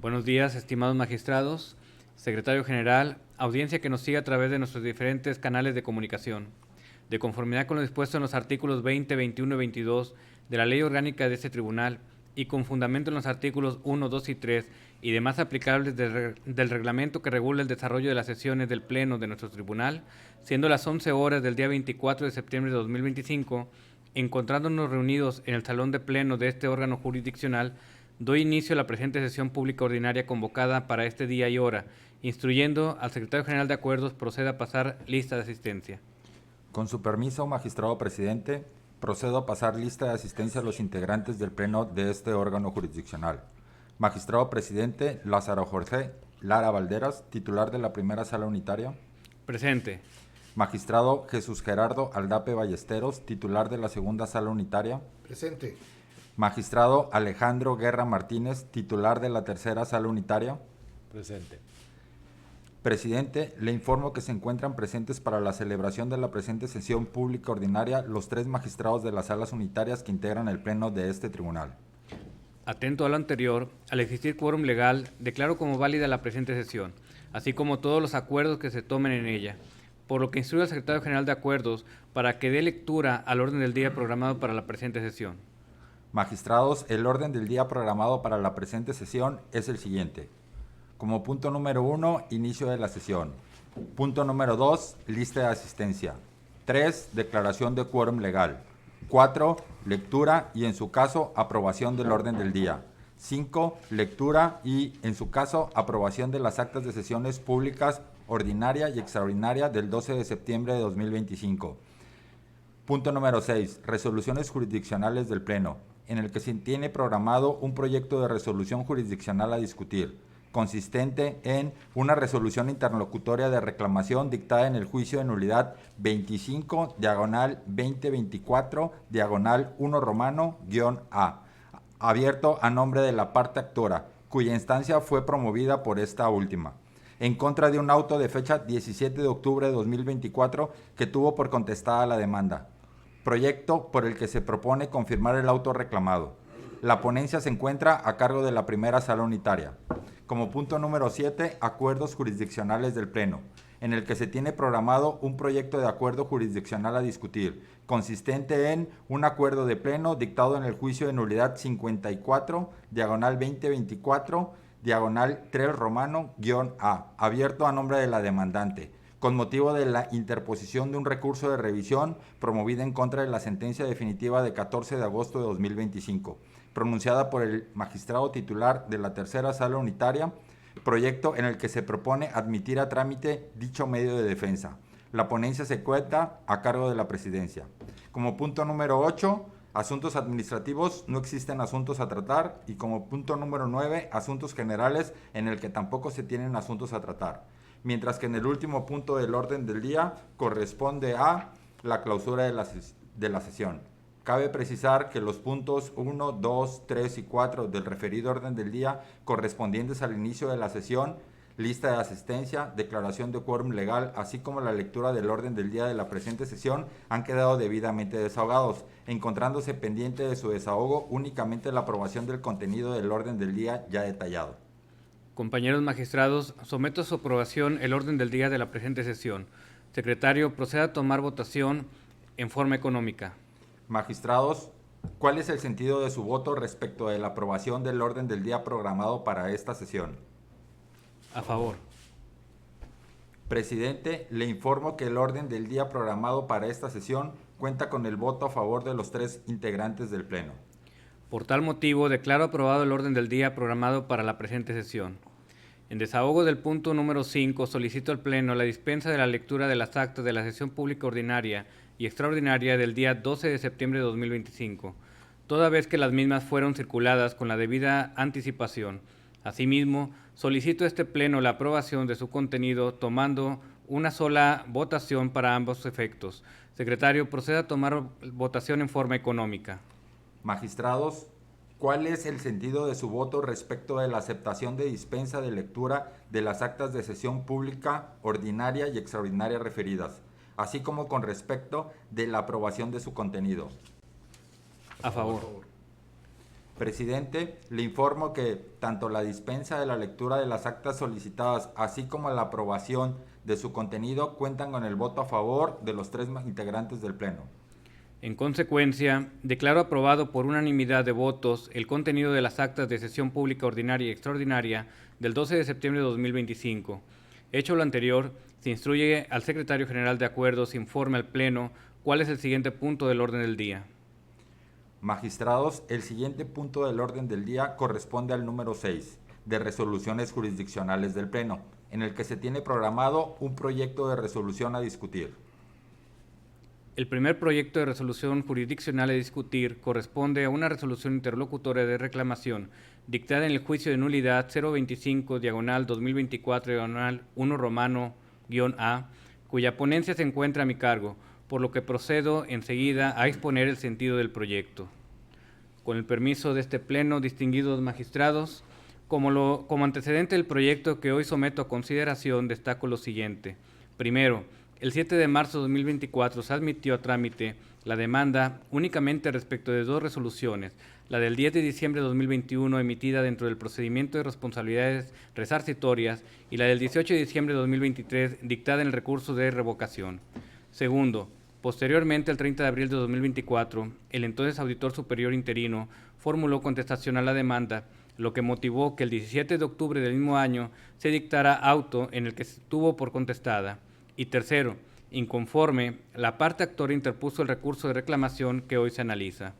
Buenos días, estimados magistrados, secretario general, audiencia que nos sigue a través de nuestros diferentes canales de comunicación. De conformidad con lo dispuesto en los artículos 20, 21 y 22 de la Ley Orgánica de este Tribunal y con fundamento en los artículos 1, 2 y 3 y demás aplicables del reglamento que regula el desarrollo de las sesiones del Pleno de nuestro Tribunal, siendo las 11 horas del día 24 de septiembre de 2025, encontrándonos reunidos en el Salón de Pleno de este órgano jurisdiccional, doy inicio a la presente sesión pública ordinaria convocada para este día y hora, instruyendo al Secretario General de Acuerdos proceda a pasar lista de asistencia. Con su permiso, magistrado presidente, procedo a pasar lista de asistencia a los integrantes del Pleno de este órgano jurisdiccional. Magistrado presidente Lázaro Jorge Lara Valderas, titular de la primera sala unitaria. Presente. Magistrado Jesús Gerardo Aldape Ballesteros, titular de la segunda sala unitaria. Presente. Magistrado Alejandro Guerra Martínez, titular de la tercera sala unitaria. Presente. Presidente, le informo que se encuentran presentes para la celebración de la presente sesión pública ordinaria los 3 magistrados de las salas unitarias que integran el Pleno de este tribunal. Atento a lo anterior, al existir quórum legal, declaro como válida la presente sesión, así como todos los acuerdos que se tomen en ella, por lo que instruyo al Secretario General de Acuerdos para que dé lectura al orden del día programado para la presente sesión. Magistrados, el orden del día programado para la presente sesión es el siguiente. Como punto número 1, inicio de la sesión. Punto número 2, lista de asistencia. 3, declaración de quórum legal. 4, lectura y, en su caso, aprobación del orden del día. 5, lectura y, en su caso, aprobación de las actas de sesiones públicas ordinaria y extraordinaria del 12 de septiembre de 2025. Punto número 6, resoluciones jurisdiccionales del Pleno, en el que se tiene programado un proyecto de resolución jurisdiccional a discutir, consistente en una resolución interlocutoria de reclamación dictada en el juicio de nulidad 25, diagonal 2024, diagonal 1 romano, -A, abierto a nombre de la parte actora, cuya instancia fue promovida por esta última, en contra de un auto de fecha 17 de octubre de 2024 que tuvo por contestada la demanda. Proyecto por el que se propone confirmar el auto reclamado. La ponencia se encuentra a cargo de la primera sala unitaria. Como punto número 7, acuerdos jurisdiccionales del Pleno, en el que se tiene programado un proyecto de acuerdo jurisdiccional a discutir, consistente en un acuerdo de Pleno dictado en el juicio de nulidad 54, diagonal 2024, diagonal 3 romano, -A, abierto a nombre de la demandante, con motivo de la interposición de un recurso de revisión promovida en contra de la sentencia definitiva de 14 de agosto de 2025, pronunciada por el magistrado titular de la tercera sala unitaria, proyecto en el que se propone admitir a trámite dicho medio de defensa. La ponencia se cuenta a cargo de la presidencia. Como punto número 8, asuntos administrativos, no existen asuntos a tratar, y como punto número 9, asuntos generales, en el que tampoco se tienen asuntos a tratar. Mientras que en el último punto del orden del día corresponde a la clausura de la sesión. Cabe precisar que los puntos 1, 2, 3 y 4 del referido orden del día correspondientes al inicio de la sesión, lista de asistencia, declaración de quórum legal, así como la lectura del orden del día de la presente sesión, han quedado debidamente desahogados, encontrándose pendiente de su desahogo únicamente la aprobación del contenido del orden del día ya detallado. Compañeros magistrados, someto a su aprobación el orden del día de la presente sesión. Secretario, proceda a tomar votación en forma económica. Magistrados, ¿cuál es el sentido de su voto respecto de la aprobación del orden del día programado para esta sesión? A favor. Presidente, le informo que el orden del día programado para esta sesión cuenta con el voto a favor de los 3 integrantes del Pleno. Por tal motivo, declaro aprobado el orden del día programado para la presente sesión. En desahogo del punto número 5, solicito al Pleno la dispensa de la lectura de las actas de la sesión pública ordinaria y extraordinaria del día 12 de septiembre de 2025, toda vez que las mismas fueron circuladas con la debida anticipación. Asimismo, solicito a este Pleno la aprobación de su contenido tomando una sola votación para ambos efectos. Secretario, proceda a tomar votación en forma económica. Magistrados, ¿cuál es el sentido de su voto respecto de la aceptación de dispensa de lectura de las actas de sesión pública ordinaria y extraordinaria referidas, así como con respecto de la aprobación de su contenido? A favor. Presidente, le informo que tanto la dispensa de la lectura de las actas solicitadas, así como la aprobación de su contenido, cuentan con el voto a favor de los 3 integrantes del Pleno. En consecuencia, declaro aprobado por unanimidad de votos el contenido de las actas de sesión pública ordinaria y extraordinaria del 12 de septiembre de 2025. Hecho lo anterior, se instruye al Secretario General de Acuerdos informe al Pleno cuál es el siguiente punto del orden del día. Magistrados, el siguiente punto del orden del día corresponde al número 6 de resoluciones jurisdiccionales del Pleno, en el que se tiene programado un proyecto de resolución a discutir. El primer proyecto de resolución jurisdiccional a discutir corresponde a una resolución interlocutoria de reclamación dictada en el juicio de nulidad 025/2024/1 romano-A, cuya ponencia se encuentra a mi cargo, por lo que procedo enseguida a exponer el sentido del proyecto. Con el permiso de este Pleno, distinguidos magistrados, como antecedente del proyecto que hoy someto a consideración, destaco lo siguiente. Primero, el 7 de marzo de 2024 se admitió a trámite la demanda únicamente respecto de 2 resoluciones, la del 10 de diciembre de 2021 emitida dentro del procedimiento de responsabilidades resarcitorias y la del 18 de diciembre de 2023 dictada en el recurso de revocación. Segundo, posteriormente, el 30 de abril de 2024, el entonces Auditor Superior interino formuló contestación a la demanda, lo que motivó que el 17 de octubre del mismo año se dictara auto en el que se tuvo por contestada. Y tercero, inconforme, la parte actora interpuso el recurso de reclamación que hoy se analiza.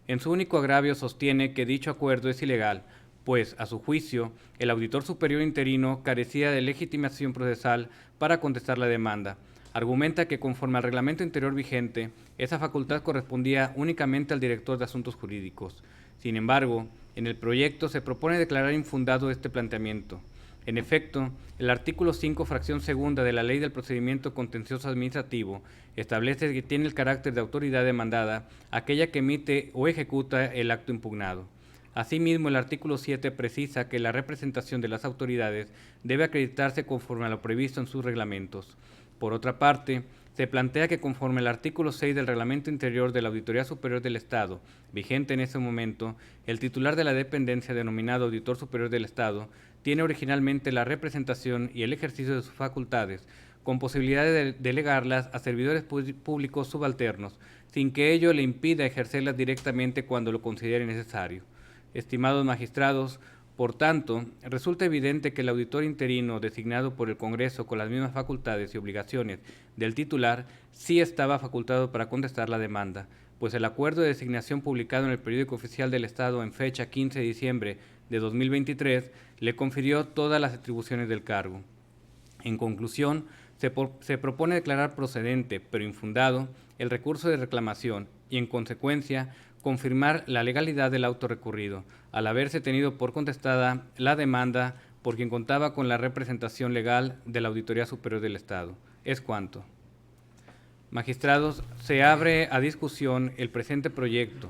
En su único agravio sostiene que dicho acuerdo es ilegal, pues, a su juicio, el Auditor Superior interino carecía de legitimación procesal para contestar la demanda. Argumenta que conforme al reglamento interior vigente, esa facultad correspondía únicamente al director de asuntos jurídicos. Sin embargo, en el proyecto se propone declarar infundado este planteamiento. En efecto, el artículo 5, fracción segunda de la Ley del Procedimiento Contencioso Administrativo establece que tiene el carácter de autoridad demandada aquella que emite o ejecuta el acto impugnado. Asimismo, el artículo 7 precisa que la representación de las autoridades debe acreditarse conforme a lo previsto en sus reglamentos. Por otra parte, se plantea que conforme al artículo 6 del Reglamento Interior de la Auditoría Superior del Estado, vigente en ese momento, el titular de la dependencia denominado Auditor Superior del Estado tiene originalmente la representación y el ejercicio de sus facultades, con posibilidad de delegarlas a servidores públicos subalternos, sin que ello le impida ejercerlas directamente cuando lo considere necesario. Estimados magistrados, por tanto, resulta evidente que el auditor interino designado por el Congreso con las mismas facultades y obligaciones del titular sí estaba facultado para contestar la demanda, pues el acuerdo de designación publicado en el Periódico Oficial del Estado en fecha 15 de diciembre de 2023 le confirió todas las atribuciones del cargo. En conclusión, se propone declarar procedente, pero infundado, el recurso de reclamación y, en consecuencia, confirmar la legalidad del auto recurrido, al haberse tenido por contestada la demanda por quien contaba con la representación legal de la Auditoría Superior del Estado. Es cuanto. Magistrados, se abre a discusión el presente proyecto.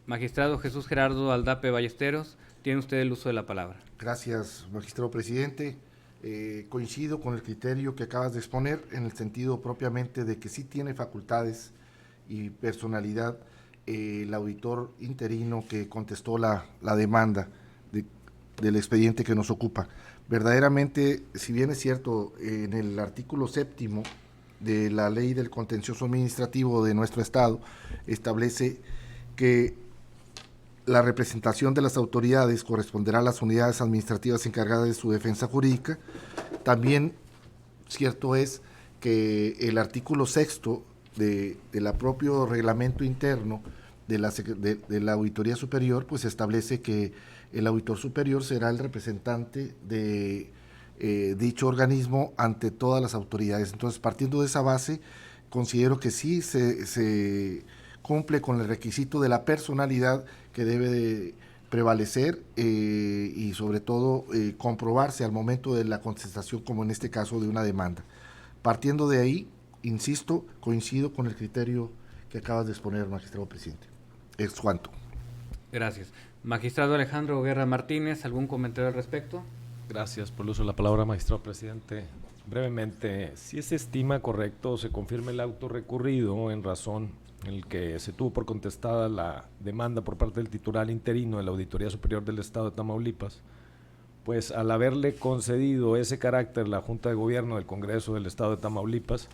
Magistrado Jesús Gerardo Aldape Ballesteros, tiene usted el uso de la palabra. Gracias, magistrado presidente. Coincido con el criterio que acabas de exponer en el sentido propiamente de que sí tiene facultades y personalidad el auditor interino que contestó la demanda del expediente que nos ocupa. Verdaderamente, si bien es cierto, en el artículo 7º de la Ley del Contencioso Administrativo de nuestro Estado establece que la representación de las autoridades corresponderá a las unidades administrativas encargadas de su defensa jurídica. También cierto es que el artículo 6º de la propio reglamento interno de la Auditoría Superior, pues establece que el auditor superior será el representante de dicho organismo ante todas las autoridades. Entonces, partiendo de esa base, considero que sí se cumple con el requisito de la personalidad que debe de prevalecer y sobre todo comprobarse al momento de la contestación, como en este caso de una demanda. Partiendo de ahí, insisto, coincido con el criterio que acabas de exponer, magistrado presidente. Es cuanto. Gracias. Magistrado Alejandro Guerra Martínez, ¿algún comentario al respecto? Gracias por el uso de la palabra, magistrado presidente. Brevemente, si se estima correcto o se confirma el auto recurrido en razón en el que se tuvo por contestada la demanda por parte del titular interino de la Auditoría Superior del Estado de Tamaulipas, pues al haberle concedido ese carácter la Junta de Gobierno del Congreso del Estado de Tamaulipas,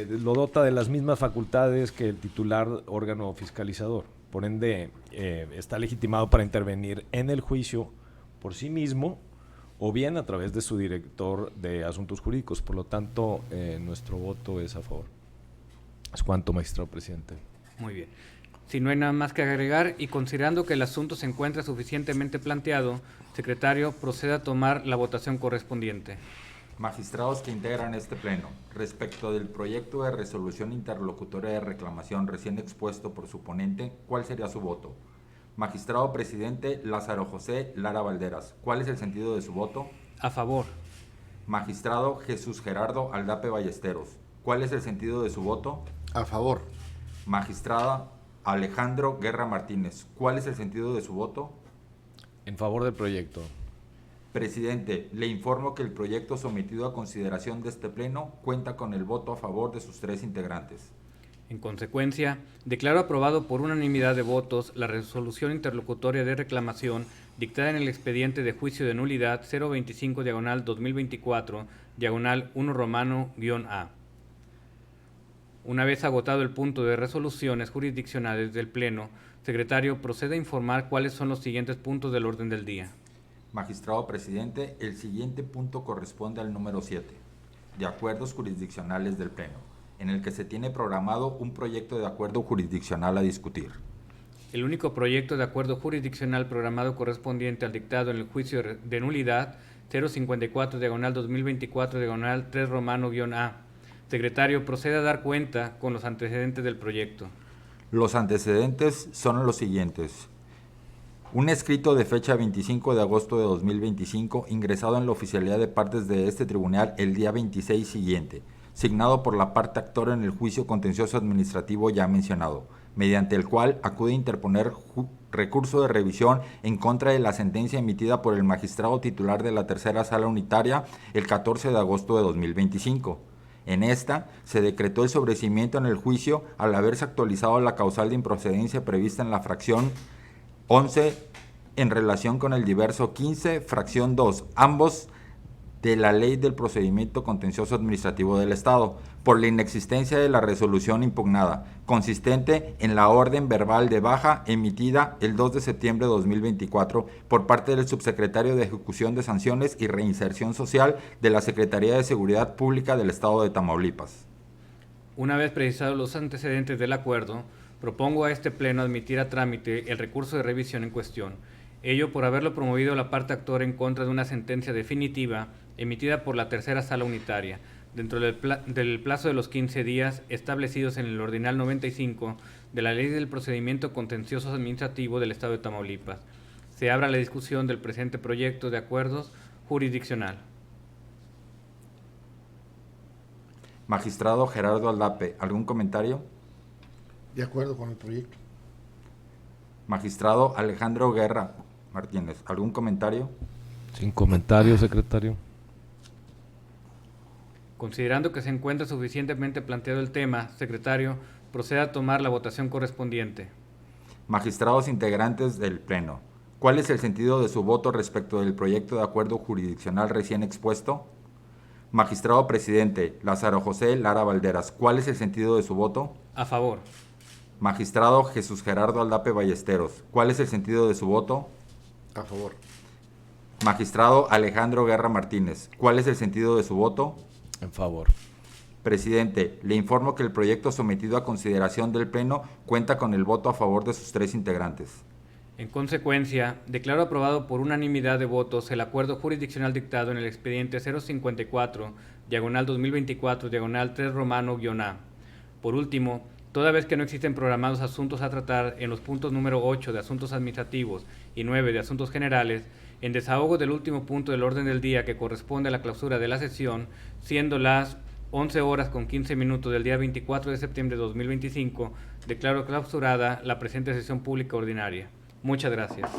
lo dota de las mismas facultades que el titular órgano fiscalizador. Por ende, está legitimado para intervenir en el juicio por sí mismo o bien a través de su director de Asuntos Jurídicos. Por lo tanto, nuestro voto es a favor. Es cuanto, magistrado presidente. Muy bien. Si no hay nada más que agregar y considerando que el asunto se encuentra suficientemente planteado, secretario, proceda a tomar la votación correspondiente. Magistrados que integran este pleno, respecto del proyecto de resolución interlocutoria de reclamación recién expuesto por su ponente, ¿cuál sería su voto? Magistrado presidente Lázaro José Lara Valderas, ¿cuál es el sentido de su voto? A favor. Magistrado Jesús Gerardo Aldape Ballesteros, ¿cuál es el sentido de su voto? A favor. Magistrada Alejandro Guerra Martínez, ¿cuál es el sentido de su voto? En favor del proyecto. Presidente, le informo que el proyecto sometido a consideración de este pleno cuenta con el voto a favor de sus 3 integrantes. En consecuencia, declaro aprobado por unanimidad de votos la resolución interlocutoria de reclamación dictada en el expediente de juicio de nulidad 025/2024/1 Una vez agotado el punto de resoluciones jurisdiccionales del Pleno, secretario, procede a informar cuáles son los siguientes puntos del orden del día. Magistrado presidente, el siguiente punto corresponde al número 7, de acuerdos jurisdiccionales del Pleno, en el que se tiene programado un proyecto de acuerdo jurisdiccional a discutir. El único proyecto de acuerdo jurisdiccional programado correspondiente al dictado en el juicio de nulidad 054/2024/3 Secretario, procede a dar cuenta con los antecedentes del proyecto. Los antecedentes son los siguientes. Un escrito de fecha 25 de agosto de 2025, ingresado en la oficialidad de partes de este tribunal el día 26 siguiente, signado por la parte actora en el juicio contencioso administrativo ya mencionado, mediante el cual acude a interponer recurso de revisión en contra de la sentencia emitida por el magistrado titular de la Tercera Sala Unitaria el 14 de agosto de 2025. En esta, se decretó el sobreseimiento en el juicio al haberse actualizado la causal de improcedencia prevista en la fracción 11 en relación con el diverso 15, fracción 2, ambos de la Ley del Procedimiento Contencioso Administrativo del Estado, por la inexistencia de la resolución impugnada, consistente en la orden verbal de baja emitida el 2 de septiembre de 2024 por parte del Subsecretario de Ejecución de Sanciones y Reinserción Social de la Secretaría de Seguridad Pública del Estado de Tamaulipas. Una vez precisados los antecedentes del acuerdo, propongo a este Pleno admitir a trámite el recurso de revisión en cuestión, ello por haberlo promovido la parte actora en contra de una sentencia definitiva emitida por la Tercera Sala Unitaria, dentro del plazo de los 15 días establecidos en el Ordinal 95 de la Ley del Procedimiento Contencioso Administrativo del Estado de Tamaulipas. Se abra la discusión del presente proyecto de acuerdos jurisdiccional. Magistrado Gerardo Aldape, ¿algún comentario? De acuerdo con el proyecto. Magistrado Alejandro Guerra Martínez, ¿algún comentario? Sin comentario, secretario. Considerando que se encuentra suficientemente planteado el tema, secretario, proceda a tomar la votación correspondiente. Magistrados integrantes del Pleno, ¿cuál es el sentido de su voto respecto del proyecto de acuerdo jurisdiccional recién expuesto? Magistrado presidente Lázaro José Lara Valderas, ¿cuál es el sentido de su voto? A favor. Magistrado Jesús Gerardo Aldape Ballesteros, ¿cuál es el sentido de su voto? A favor. Magistrado Alejandro Guerra Martínez, ¿cuál es el sentido de su voto? En favor. Presidente, le informo que el proyecto sometido a consideración del Pleno cuenta con el voto a favor de sus 3 integrantes. En consecuencia, declaro aprobado por unanimidad de votos el acuerdo jurisdiccional dictado en el expediente 054/2024/3 Por último, toda vez que no existen programados asuntos a tratar en los puntos número 8 de asuntos administrativos y 9 de asuntos generales, en desahogo del último punto del orden del día que corresponde a la clausura de la sesión, siendo las 11:15 del día 24 de septiembre de 2025, declaro clausurada la presente sesión pública ordinaria. Muchas gracias.